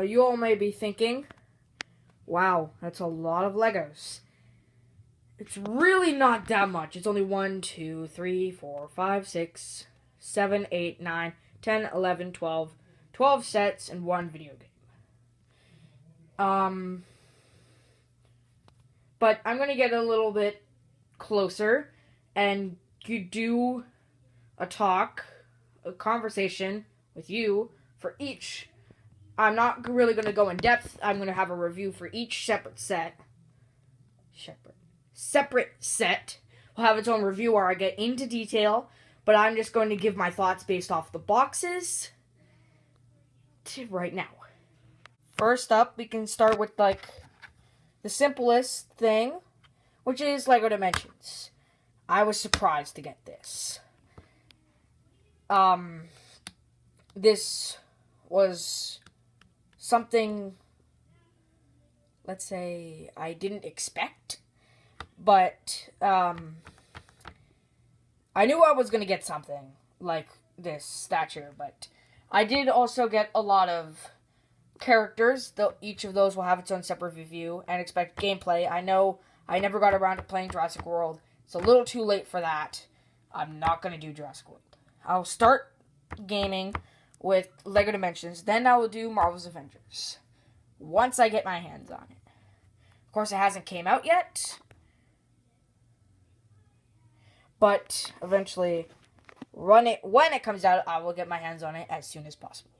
you all may be thinking, wow, that's a lot of Legos. It's really not that much. It's only 1, 2, 3, 4, 5, 6, 7, 8, 9, 10, 11, 12. 12 sets and 1 video game. But I'm going to get a little bit closer and you do a conversation with you for each. I'm not really going to go in depth. I'm going to have a review for each separate set. Separate set will have its own review where I get into detail, but I'm just going to give my thoughts based off the boxes right now. First up, we can start with the simplest thing, which is Lego Dimensions. I was surprised to get this. This was something, let's say, I didn't expect, but I knew I was going to get something like this stature, but I did also get a lot of characters, though each of those will have its own separate review, and expect gameplay. I know I never got around to playing Jurassic World. It's a little too late for that. I'm not going to do Jurassic World. I'll start gaming with Lego Dimensions, then I will do Marvel's Avengers once I get my hands on it. Of course, it hasn't came out yet, but eventually, when it comes out, I will get my hands on it as soon as possible.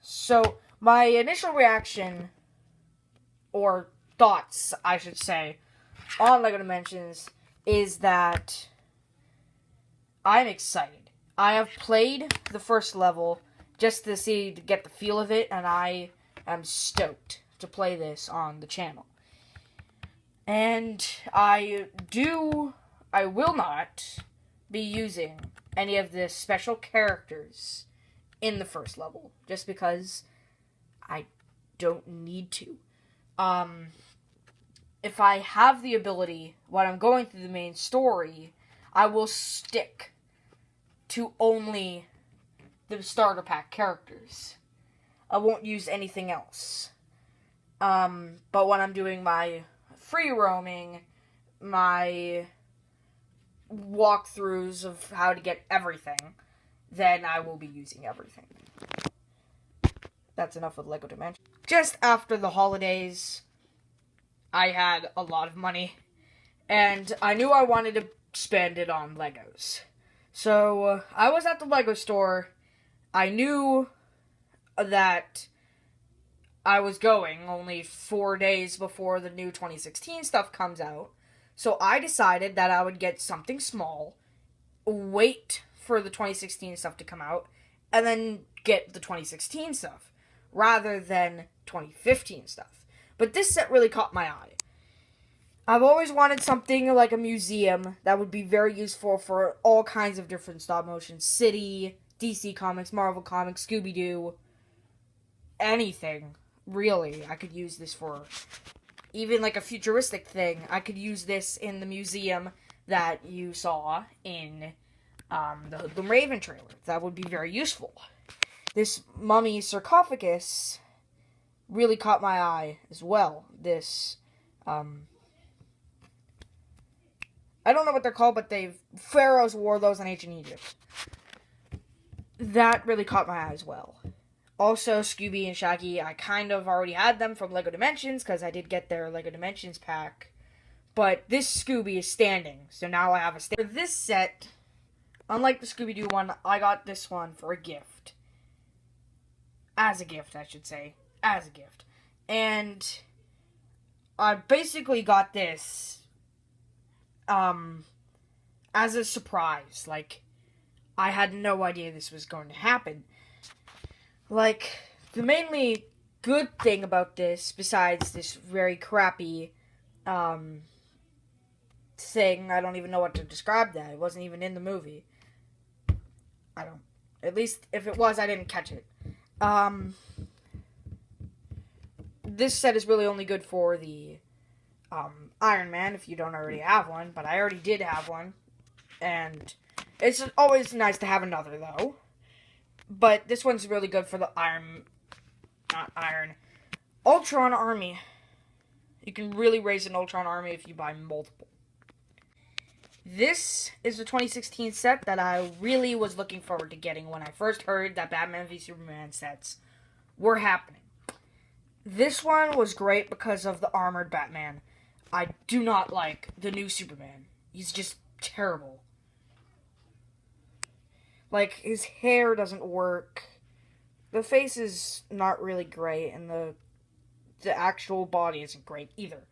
So, my initial reaction, or thoughts, I should say, on Lego Dimensions is that I'm excited. I have played the first level just to get the feel of it, and I am stoked to play this on the channel. And I will not be using any of the special characters in the first level, just because I don't need to. If I have the ability, when I'm going through the main story, I will stick to only the starter pack characters. I won't use anything else. But when I'm doing my free roaming, my walkthroughs of how to get everything, then I will be using everything. That's enough with Lego Dimensions. Just after the holidays, I had a lot of money, and I knew I wanted to spend it on Legos. So, I was at the Lego store. I knew that I was going only 4 days before the new 2016 stuff comes out. So, I decided that I would get something small, wait for the 2016 stuff to come out, and then get the 2016 stuff, rather than 2015 stuff. But this set really caught my eye. I've always wanted something like a museum that would be very useful for all kinds of different stop motion. City, DC Comics, Marvel Comics, Scooby-Doo, anything, really. I could use this for even like a futuristic thing. I could use this in the museum that you saw in the Hoodlum Raven trailer. That would be very useful. This mummy sarcophagus really caught my eye as well. This, I don't know what they're called, but pharaohs wore those in ancient Egypt. That really caught my eye as well. Also, Scooby and Shaggy, I kind of already had them from Lego Dimensions, because I did get their Lego Dimensions pack. But this Scooby is standing, so now I have a stand. For this set, unlike the Scooby-Doo one, I got this one for a gift. As a gift, I should say. As a gift. And I basically got this as a surprise. Like, I had no idea this was going to happen. Like, the mainly good thing about this, besides this very crappy thing, I don't even know what to describe that. It wasn't even in the movie. At least, if it was, I didn't catch it. This set is really only good for the Iron Man, if you don't already have one, but I already did have one, and it's always nice to have another, though. But this one's really good for the Ultron army. You can really raise an Ultron army if you buy multiple. This is the 2016 set that I really was looking forward to getting when I first heard that Batman v Superman sets were happening. This one was great because of the armored Batman. I do not like the new Superman. He's just terrible. Like, his hair doesn't work. The face is not really great, and the actual body isn't great either.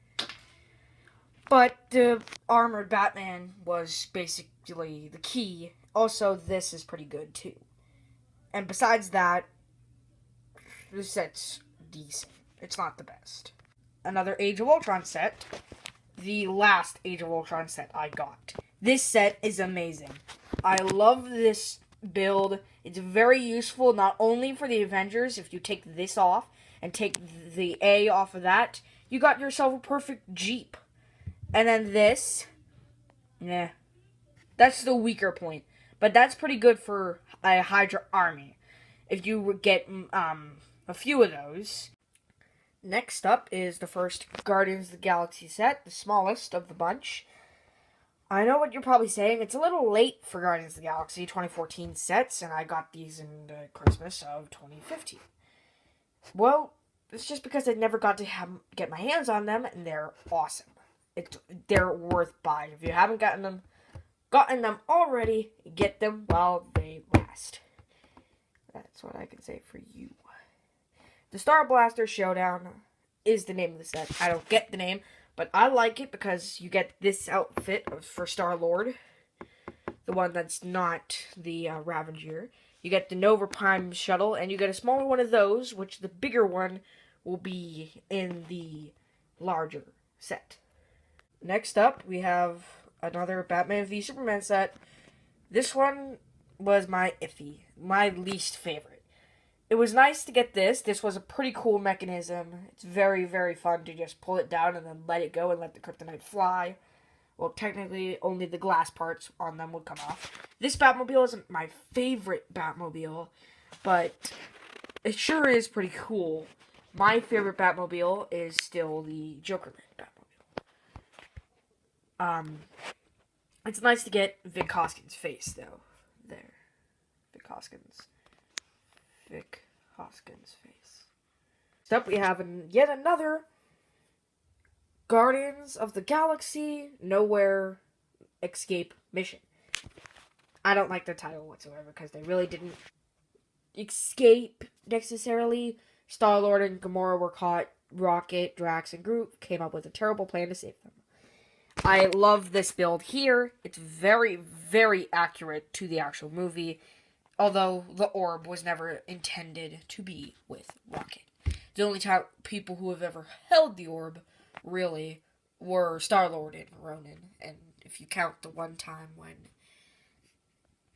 But the armored Batman was basically the key. Also, this is pretty good, too. And besides that, the set's decent. It's not the best. Another Age of Ultron set. The last Age of Ultron set I got. This set is amazing. I love this build. It's very useful not only for the Avengers. If you take this off and take the A off of that, you got yourself a perfect Jeep. And then this, that's the weaker point. But that's pretty good for a Hydra army. If you get a few of those. Next up is the first Guardians of the Galaxy set, the smallest of the bunch. I know what you're probably saying. It's a little late for Guardians of the Galaxy 2014 sets, and I got these in the Christmas of 2015. Well, it's just because I never got to get my hands on them, and they're awesome. They're worth buying. If you haven't gotten them already, get them while they last. That's what I can say for you. The Star Blaster Showdown is the name of the set. I don't get the name, but I like it because you get this outfit for Star-Lord. The one that's not the Ravager. You get the Nova Prime shuttle, and you get a smaller one of those, which the bigger one will be in the larger set. Next up, we have another Batman v Superman set. This one was my least favorite. It was nice to get this. This was a pretty cool mechanism. It's very, very fun to just pull it down and then let it go and let the kryptonite fly. Well, technically, only the glass parts on them would come off. This Batmobile isn't my favorite Batmobile, but it sure is pretty cool. My favorite Batmobile is still the Joker Batmobile. It's nice to get Vic Hoskins' face, though. There. Vic Hoskins' face. Next up, we have yet another Guardians of the Galaxy Nowhere Escape Mission. I don't like the title whatsoever, because they really didn't escape, necessarily. Star-Lord and Gamora were caught. Rocket, Drax, and Groot came up with a terrible plan to save them. I love this build here. It's very, very accurate to the actual movie, although the orb was never intended to be with Rocket. The only people who have ever held the orb, really, were Star-Lord and Ronan, and if you count the one time when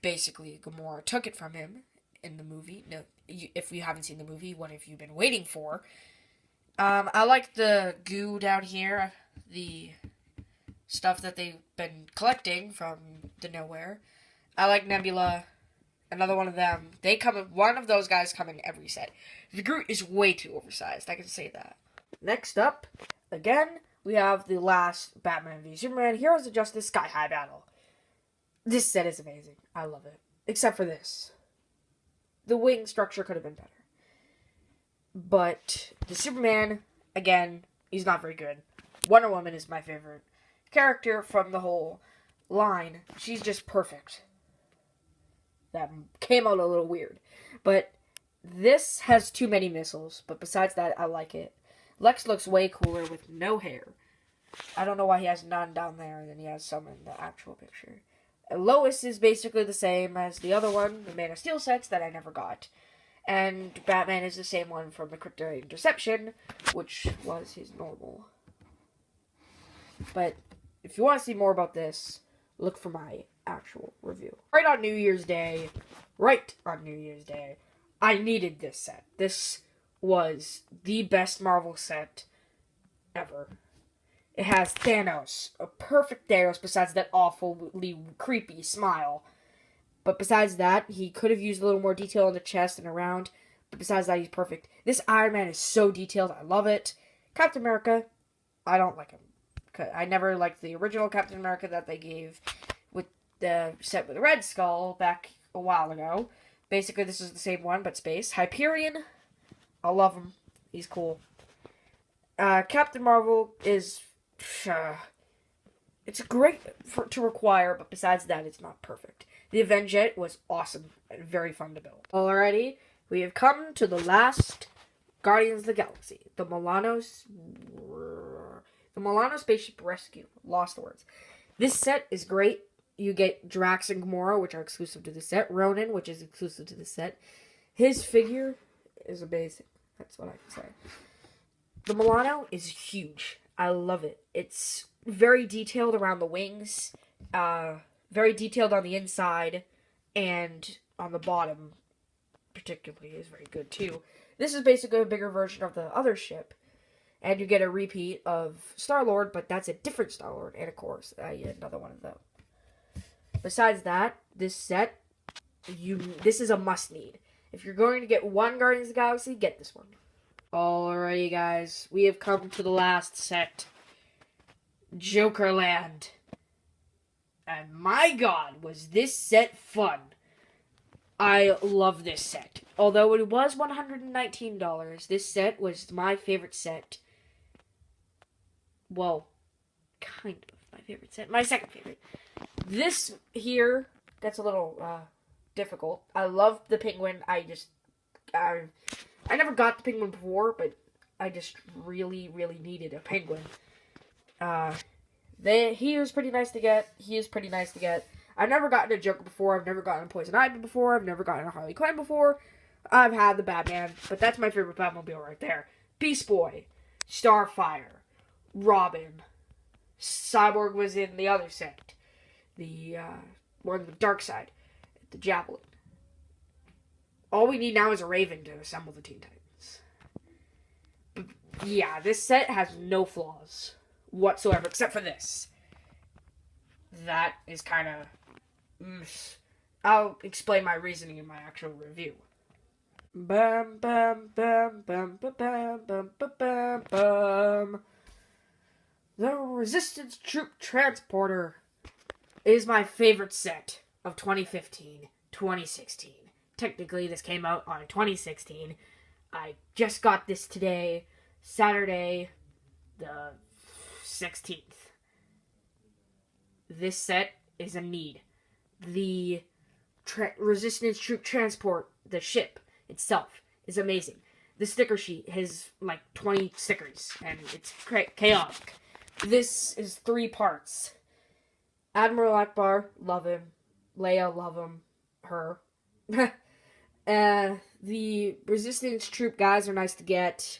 basically Gamora took it from him in the movie. No, if you haven't seen the movie, what have you been waiting for? I like the goo down here, the stuff that they've been collecting from the Nowhere. I like Nebula, another one of them. One of those guys come in every set. The Groot is way too oversized, I can say that. Next up, again, we have the last Batman v Superman Heroes of Justice Sky High battle. This set is amazing. I love it. Except for this. The wing structure could have been better. But the Superman, again, he's not very good. Wonder Woman is my favorite character from the whole line. She's just perfect. That came out a little weird. But this has too many missiles. But besides that, I like it. Lex looks way cooler with no hair. I don't know why he has none down there and then he has some in the actual picture. Lois is basically the same as the other one, the Man of Steel sets that I never got. And Batman is the same one from the Kryptonite Interception, which was his normal. But if you want to see more about this, look for my actual review. Right on New Year's Day, I needed this set. This was the best Marvel set ever. It has Thanos, a perfect Thanos besides that awfully creepy smile. But besides that, he could have used a little more detail on the chest and around. But besides that, he's perfect. This Iron Man is so detailed. I love it. Captain America, I don't like him. I never liked the original Captain America that they gave with the set with Red Skull back a while ago. Basically, this is the same one, but space. Hyperion, I love him. He's cool. Captain Marvel is... it's great to require, but besides that, it's not perfect. The Avengette was awesome and very fun to build. Alrighty, we have come to the last Guardians of the Galaxy. The Milano Spaceship Rescue. Lost the words. This set is great. You get Drax and Gamora, which are exclusive to the set. Ronan, which is exclusive to the set. His figure is amazing. That's what I can say. The Milano is huge. I love it. It's very detailed around the wings. Very detailed on the inside. And on the bottom, particularly, is very good too. This is basically a bigger version of the other ship. And you get a repeat of Star-Lord, but that's a different Star-Lord. And of course, another one of them. Besides that, this set, this is a must-need. If you're going to get one Guardians of the Galaxy, get this one. Alrighty, guys. We have come to the last set. Jokerland. And my god, was this set fun. I love this set. Although it was $119, this set was my favorite set. Well, kind of my favorite set. My second favorite. This here, that's a little difficult. I love the Penguin. I never got the Penguin before, but I just really, really needed a Penguin. He was pretty nice to get. He is pretty nice to get. I've never gotten a Joker before. I've never gotten a Poison Ivy before. I've never gotten a Harley Quinn before. I've had the Batman, but that's my favorite Batmobile right there. Beast Boy, Starfire, Robin, Cyborg was in the other set. The one with Darkseid, the Javelin. All we need now is a Raven to assemble the Teen Titans. But yeah, this set has no flaws whatsoever, except for this. That is kind of... I'll explain my reasoning in my actual review. Bum bum bum bum bum bum bum bum bum. The Resistance Troop Transporter is my favorite set of 2015-2016. Technically, this came out on 2016. I just got this today, Saturday, the 16th. This set is a need. The Resistance Troop Transport, the ship itself, is amazing. The sticker sheet has like 20 stickers, and it's chaotic. This is 3 parts. Admiral Akbar, love him. Leia, love him. Her. The Resistance Troop guys are nice to get.